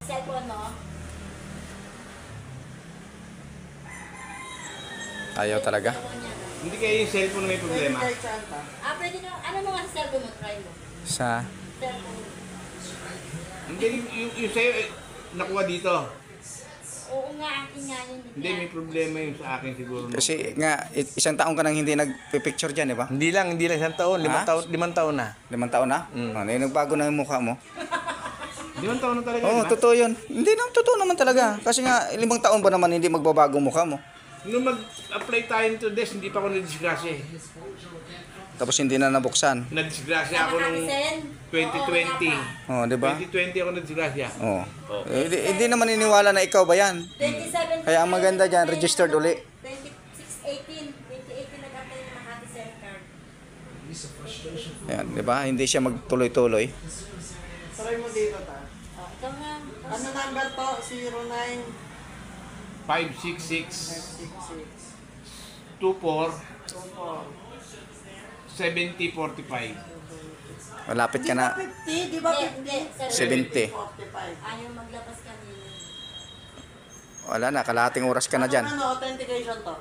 Cellphone mo? Ayaw talaga. Cellphone niya, no? Hindi kayo yung cellphone na may problema. Pwede na. Ano mo nga sa cellphone mo? Try mo. Sa Cellphone. Hindi, yung sa'yo, nakuha dito. Oo nga, akin nga yun. Hindi, may problema yung sa akin siguro. kasi nga isang taon ka nang hindi nagpi-picture diyan, di ba? Hindi lang isang taon, Ha? 5 taon na. 5 taon na? Ano, nagbago na yung mukha mo? 5 taon na talaga, Oo, di ba? totoo yun. Hindi naman, totoo naman talaga. Kasi nga, 5 taon ba naman hindi magbabago ang mukha mo? Nung mag-apply tayo to this, hindi pa ako nadisgrasya eh. Tapos hindi na nabuksan. Nadisgrasya ako nung 2020. Oh, di ba? 2020 ako nadisgrasya. Oh. Hindi naman iniwala na ikaw ba yan? 27. Kaya ang maganda dyan, registered uli. 2018 nag-apply ng Makati SIM card. Yan, di ba? Hindi siya magtuloy-tuloy. Try mo dito, ta. Ito nga. Ano number to? 09 566 566 24 24 7045. Malapit ka na. 50, di ba 50? 70. 45. Ayaw maglabas kanina. Wala na, kalahating oras ka na dyan. Ano, authentication to?